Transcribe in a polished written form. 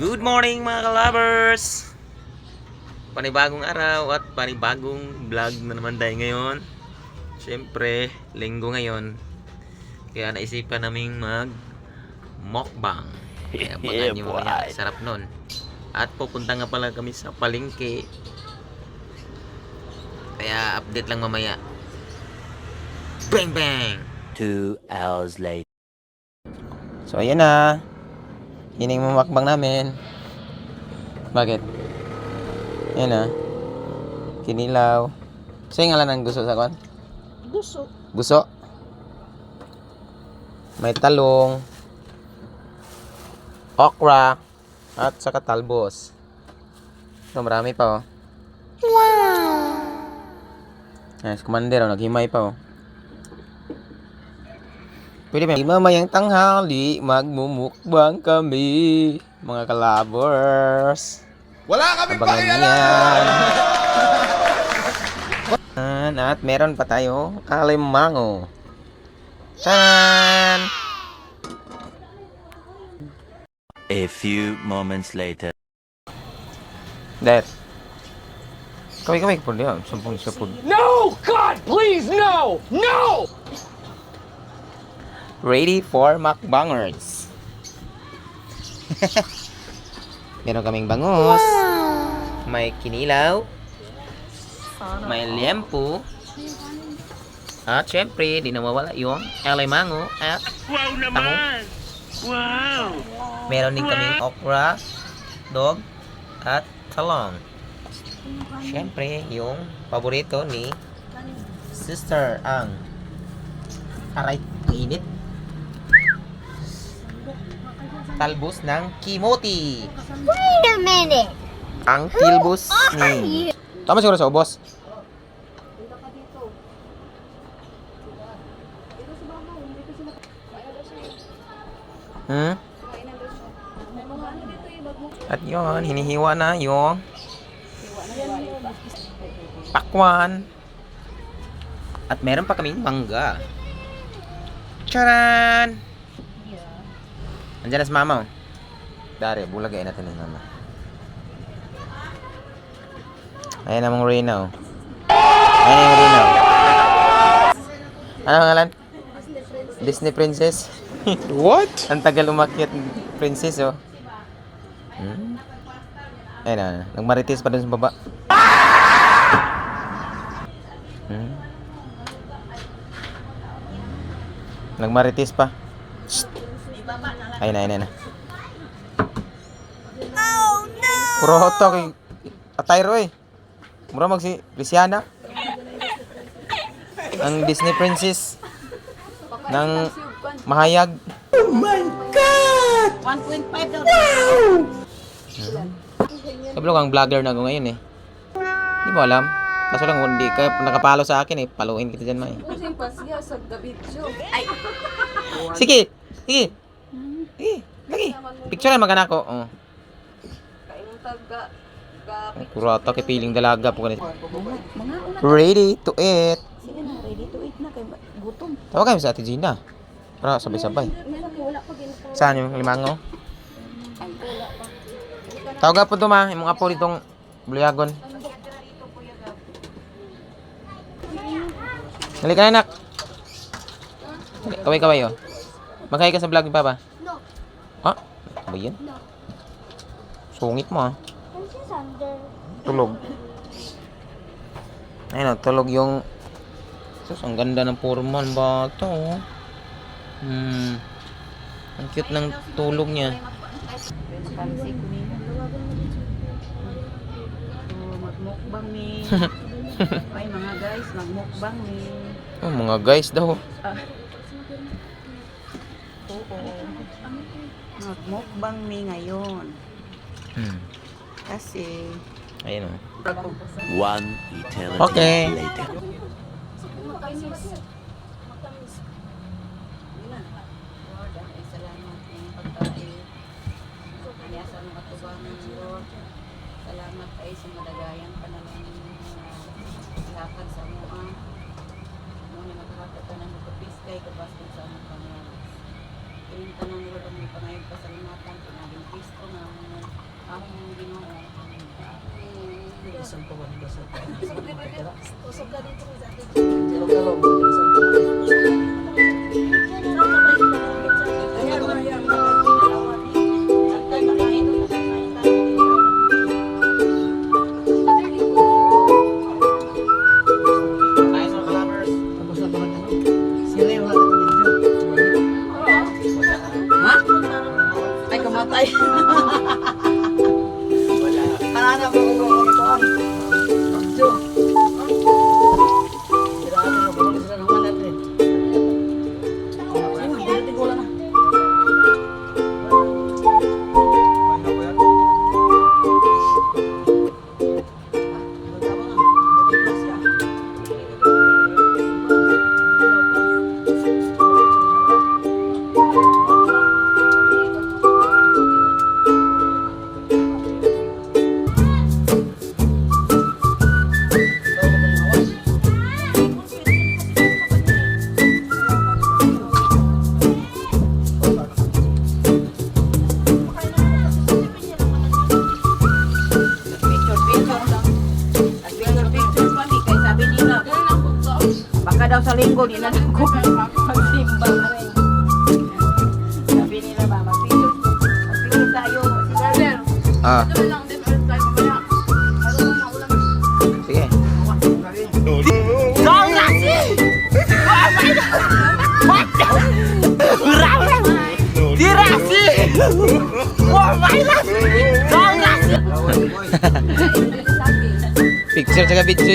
Good morning mga kalabers! Panibagong araw at panibagong vlog na naman tayo ngayon. Siyempre, linggo ngayon. Kaya naisipan naming mag mukbang. Kaya abangan nyo mamaya, sarap nun. At pupunta nga pala kami sa palengke. Kaya update lang mamaya. Bang bang! 2 hours later. So ayan na. Hining mamakbang namin. Bakit? Ayan na. Kinilaw. Sa'yo nga lang ang gusto sa kon? Gusto. Gusto. May talong. Okra. At saka talbos. So marami pa oh. Wow! Ayan, si Commander oh, naghimay pa oh. Pwede ba? Mamayang tanghali, magmumukbang kami, mga kalabers. Wala kaming pakialam! At meron pa tayo, alimango. Tan! A few moments later. Dad. Kaway po diyan, sampung sapod. No! God, please, no! No! Ready for mukbangers. Meron kaming bangus. May kinilaw. May liempo. At syempre, di nawawala yung alimango at tango. Wow! Meron din kaming okra, dog, at talong. Syempre, yung paborito ni Sister ang aray, init. Talbos ng kimoti. Wait a minute. Ang tilbos ni... Tama siguro sa ubos. At yun, hinihiwa na yung pakwan. At meron pa kaming mangga. Charan! Andiyan na si mama oh. Dari, bulagay natin ni mama. Ayan namang Reyna oh. Ayan yung Reyna oh. Ano ang ngalan? Disney Princess. What? Ang tagal umakyat princess oh. Ayan na, nagmarites pa dun sa baba. Nagmarites pa. Ayun na. Oh no! Puro hotok eh. Atayro eh. Mura mag si Luciana. Ang Disney Princess ng Mahayag. Oh my God! 1.5 daw. Wow! Kablo kang vlogger na ako ngayon eh. Di mo alam. Kaso lang hindi ka nakapalo sa akin eh. Paluin kita dyan may. Ay. Sige. Sige. Lagi. Picture lang magana ko. Oh. Kurata kay piling dalaga po ganito. Ready to eat. Sige na, ready to eat na kay gutom. Tawag kayo sa Ate Gina. Para sabay-sabay. Saan yung limango? Tawag po ito ma. Yung mga po ditong buliagon. Halika na anak. Kaway-kaway oh. Magkaya ka sa vlog ni Papa? No. Ha? Ba yan? No. Sungit mo ah. Kasi Sander. Tulog. Ayun oh, tulog yung... Sus, ang ganda ng forma ng bata oh. Ang cute ng tulog niya. Magmukbang ni. Ay mga guys, magmukbang ni. Oh, mga guys daw. Oo. Magmukbang mi ngayon. Kasi Ayun oh. 1 eternity Okay. later. salamat ay sa madagayang panalangin lakad sa mga muna magkakata ka ng magkapiskay kabaston sa among Panginoon. Ining tanong nila ang pangayon pasalamatan pinaging Kristo na ang Ginoo. Ha? Ay, kamatay. Hanap ako kung kuan. Jo. Sirahan na ko sila ng manat eh. Hindi ko lang. Baka daw sa linggo, di na lang ko magsimba na rin. Sabi nila ba, magpipil tayo. Ah. Sige. Picture sa video.